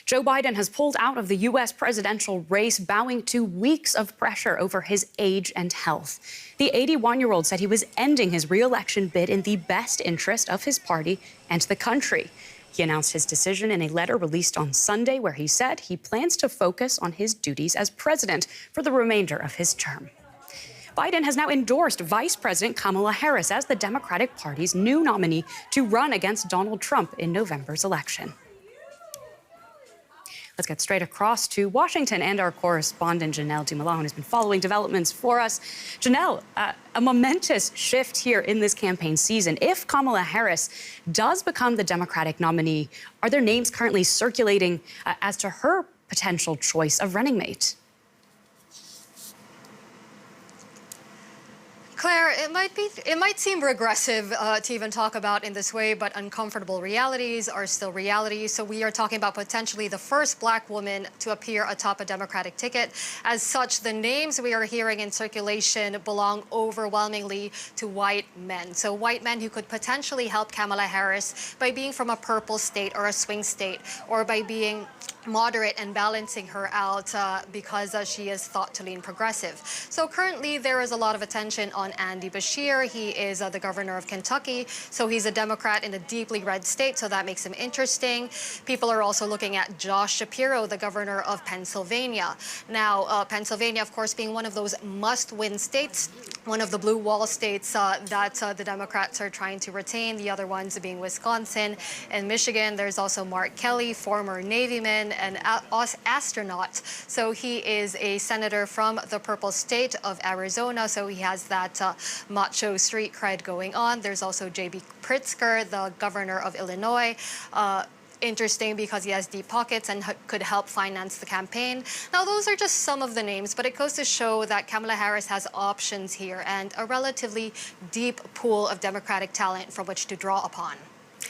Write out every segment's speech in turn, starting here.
Joe Biden has pulled out of the U.S. presidential race, bowing to weeks of pressure over his age and health. The 81-year-old said he was ending his re-election bid in the best interest of his party and the country. He announced his decision in a letter released on Sunday, where he said he plans to focus on his duties as president for the remainder of his term. Biden has now endorsed Vice President Kamala Harris as the Democratic Party's new nominee to run against Donald Trump in November's election. Let's get straight across to Washington and our correspondent, Janelle Dumalaon, has been following developments for us. Janelle, a momentous shift here in this campaign season. If Kamala Harris does become the Democratic nominee, are there names currently circulating as to her potential choice of running mate? Claire, it might seem regressive to even talk about in this way, but uncomfortable realities are still realities. So we are talking about potentially the first Black woman to appear atop a Democratic ticket. As such, the names we are hearing in circulation belong overwhelmingly to white men. So white men who could potentially help Kamala Harris by being from a purple state or a swing state, or by being moderate and balancing her out because she is thought to lean progressive. So currently there is a lot of attention on Andy Beshear. He is the governor of Kentucky, so he's a Democrat in a deeply red state, so that makes him interesting. People are also looking at Josh Shapiro, the governor of Pennsylvania. Now, Pennsylvania, of course, being one of those must-win states, one of the blue wall states that the Democrats are trying to retain, the other ones being Wisconsin and Michigan. There's also Mark Kelly, former Navyman and astronaut. So he is a senator from the purple state of Arizona, so he has that macho street cred going on. There's also J.B. Pritzker, the governor of Illinois. Interesting because he has deep pockets and could help finance the campaign. Now, those are just some of the names, but it goes to show that Kamala Harris has options here and a relatively deep pool of Democratic talent from which to draw upon.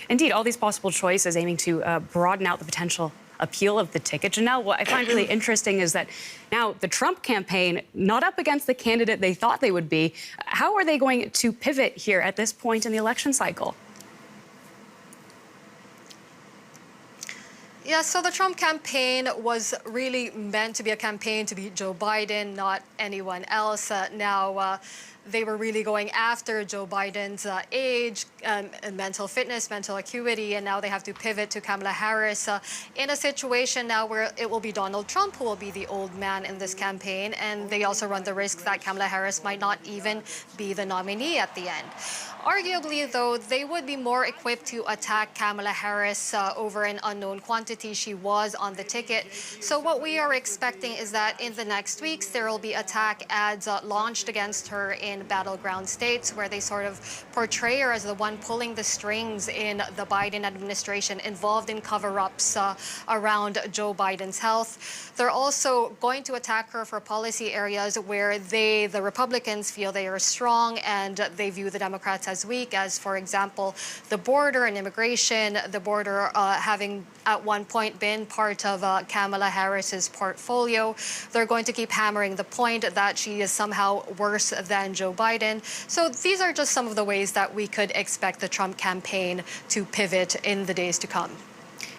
Indeed, all these possible choices aiming to broaden out the potential appeal of the ticket. Janelle, what I find really interesting is that now the Trump campaign, not up against the candidate they thought they would be. How are they going to pivot here at this point in the election cycle? Yeah, so the Trump campaign was really meant to be a campaign to beat Joe Biden, not anyone else. Now, they were really going after Joe Biden's age, and mental fitness, mental acuity, and now they have to pivot to Kamala Harris in a situation now where it will be Donald Trump who will be the old man in this campaign, and they also run the risk that Kamala Harris might not even be the nominee at the end. Arguably, though, they would be more equipped to attack Kamala Harris over an unknown quantity. She was on the ticket. So what we are expecting is that in the next weeks, there will be attack ads launched against her in battleground states where they sort of portray her as the one pulling the strings in the Biden administration, involved in cover-ups around Joe Biden's health. They're also going to attack her for policy areas where the Republicans feel they are strong and they view the Democrats as weak, as, for example, the border and immigration, the border having at one point been part of Kamala Harris's portfolio. They're going to keep hammering the point that she is somehow worse than Joe Biden. So these are just some of the ways that we could expect the Trump campaign to pivot in the days to come.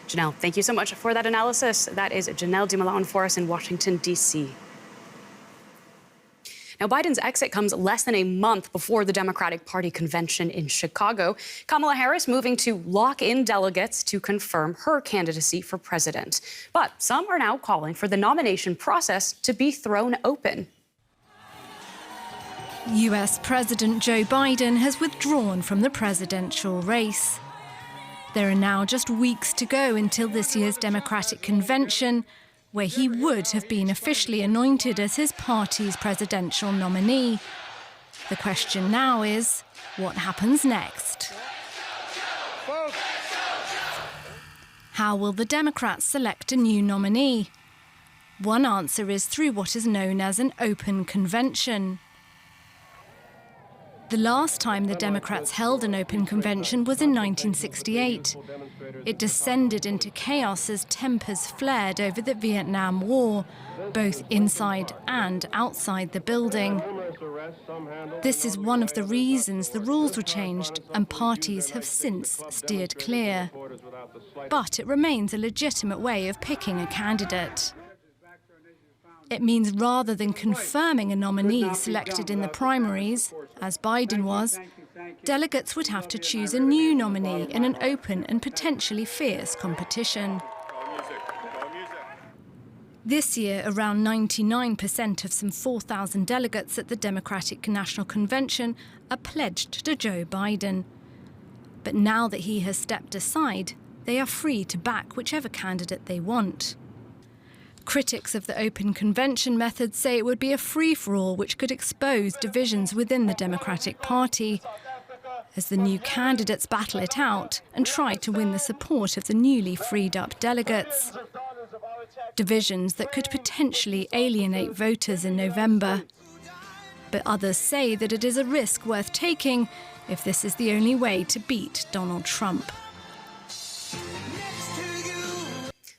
Janelle, thank you so much for that analysis. That is Janelle Dumalaon for us in Washington, D.C. Now, Biden's exit comes less than a month before the Democratic Party convention in Chicago. Kamala Harris moving to lock in delegates to confirm her candidacy for president. But some are now calling for the nomination process to be thrown open. U.S. President Joe Biden has withdrawn from the presidential race. There are now just weeks to go until this year's Democratic convention, where he would have been officially anointed as his party's presidential nominee. The question now is, what happens next? How will the Democrats select a new nominee? One answer is through what is known as an open convention. The last time the Democrats held an open convention was in 1968. It descended into chaos as tempers flared over the Vietnam War, both inside and outside the building. This is one of the reasons the rules were changed and parties have since steered clear. But it remains a legitimate way of picking a candidate. It means rather than confirming a nominee selected in the primaries, as Biden was, delegates would have to choose a new nominee in an open and potentially fierce competition. This year, around 99% of some 4,000 delegates at the Democratic National Convention are pledged to Joe Biden. But now that he has stepped aside, they are free to back whichever candidate they want. Critics of the open convention method say it would be a free-for-all which could expose divisions within the Democratic Party as the new candidates battle it out and try to win the support of the newly freed-up delegates. Divisions that could potentially alienate voters in November. But others say that it is a risk worth taking if this is the only way to beat Donald Trump.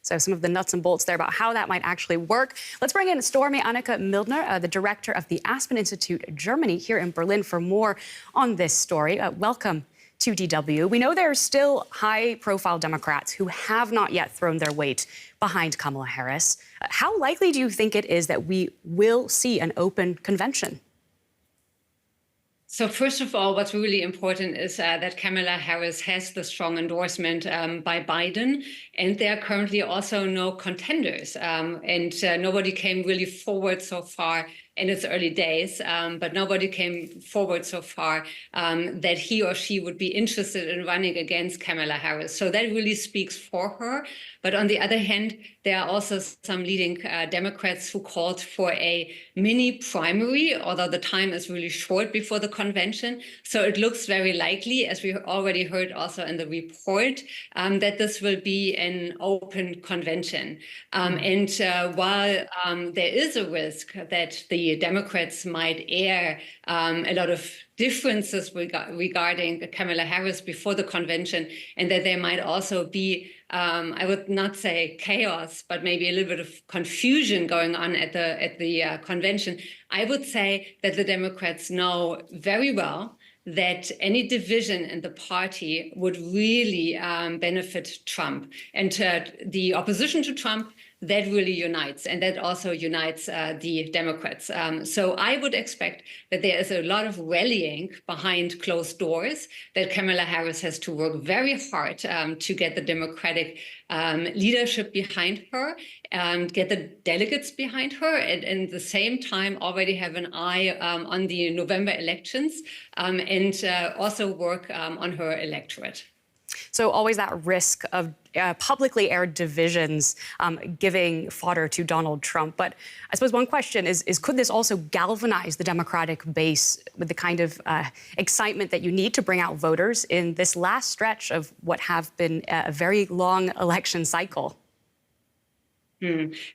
So some of the nuts and bolts there about how that might actually work. Let's bring in Stormy-Annika Mildner, the director of the Aspen Institute, Germany, here in Berlin for more on this story. Welcome to DW. We know there are still high-profile Democrats who have not yet thrown their weight behind Kamala Harris. How likely do you think it is that we will see an open convention? So first of all, what's really important is that Kamala Harris has the strong endorsement by Biden, and there are currently also no contenders, and nobody came really forward so far in its early days, but nobody came forward so far that he or she would be interested in running against Kamala Harris. So that really speaks for her. But on the other hand, there are also some leading Democrats who called for a mini primary, although the time is really short before the convention. So it looks very likely, as we already heard also in the report, that this will be an open convention. And while there is a risk that the Democrats might air a lot of differences regarding Kamala Harris before the convention, and that there might also be, I would not say chaos, but maybe a little bit of confusion going on at the convention, I would say that the Democrats know very well that any division in the party would really benefit Trump. And the opposition to Trump, that really unites, and that also unites the Democrats. So I would expect that there is a lot of rallying behind closed doors, that Kamala Harris has to work very hard to get the Democratic leadership behind her, get the delegates behind her, and at the same time already have an eye on the November elections, and also work on her electorate. So always that risk of publicly aired divisions giving fodder to Donald Trump. But I suppose one question is could this also galvanize the Democratic base with the kind of excitement that you need to bring out voters in this last stretch of what have been a very long election cycle?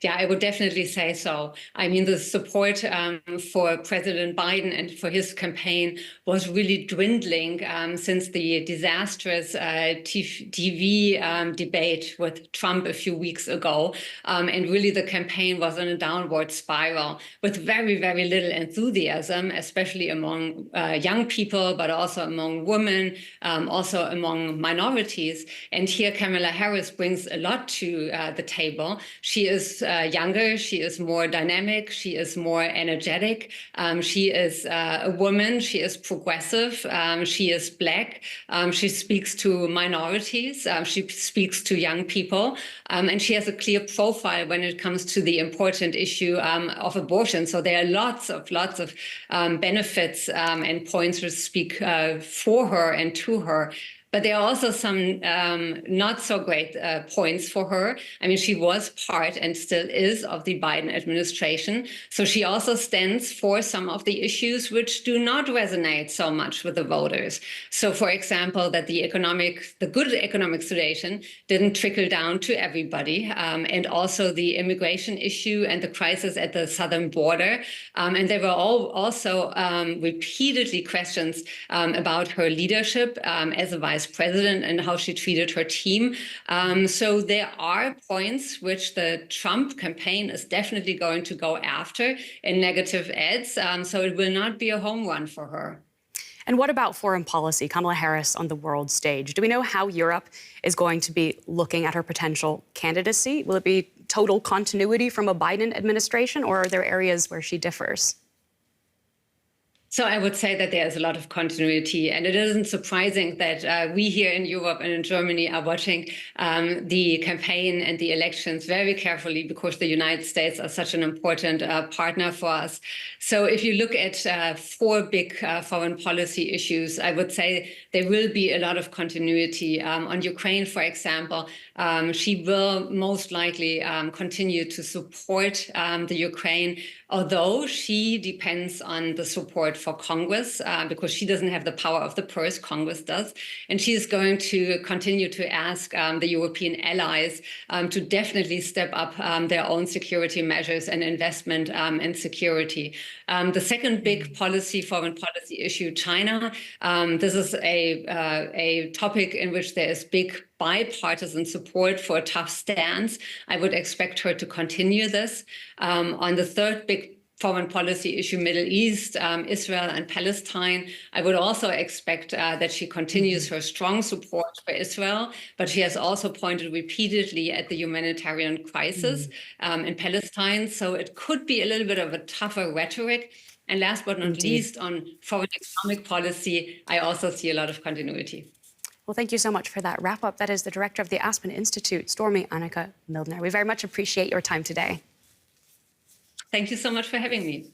Yeah, I would definitely say so. I mean, the support for President Biden and for his campaign was really dwindling since the disastrous TV debate with Trump a few weeks ago. And really the campaign was on a downward spiral with very, very little enthusiasm, especially among young people, but also among women, also among minorities. And here Kamala Harris brings a lot to the table. She is younger, she is more dynamic, she is more energetic, she is a woman, she is progressive, she is Black, she speaks to minorities, she speaks to young people, and she has a clear profile when it comes to the important issue of abortion. So there are lots of benefits and points to speak for her and to her. But there are also some not so great points for her. I mean, she was part and still is of the Biden administration. So she also stands for some of the issues which do not resonate so much with the voters. So, for example, that the good economic situation didn't trickle down to everybody, and also the immigration issue and the crisis at the southern border. And there were also repeatedly questions about her leadership as a vice vice president and how she treated her team. So there are points which the Trump campaign is definitely going to go after in negative ads. So it will not be a home run for her. And what about foreign policy? Kamala Harris on the world stage. Do we know how Europe is going to be looking at her potential candidacy? Will it be total continuity from a Biden administration, or are there areas where she differs? So I would say that there is a lot of continuity, and it isn't surprising that we here in Europe and in Germany are watching the campaign and the elections very carefully, because the United States are such an important partner for us. So if you look at four big foreign policy issues, I would say there will be a lot of continuity. On Ukraine, for example, she will most likely continue to support the Ukraine, although she depends on the support for Congress, because she doesn't have the power of the purse, Congress does. And she is going to continue to ask the European allies to definitely step up their own security measures and investment in security. The second big foreign policy issue, China. This is a topic in which there is big bipartisan support for a tough stance. I would expect her to continue this. On the third big foreign policy issue, Middle East, Israel and Palestine, I would also expect that she continues her strong support for Israel, but she has also pointed repeatedly at the humanitarian crisis in Palestine. So it could be a little bit of a tougher rhetoric. And last but not least, on foreign economic policy, I also see a lot of continuity. Well, thank you so much for that wrap-up. That is the director of the Aspen Institute, Stormy-Annika Mildner. We very much appreciate your time today. Thank you so much for having me.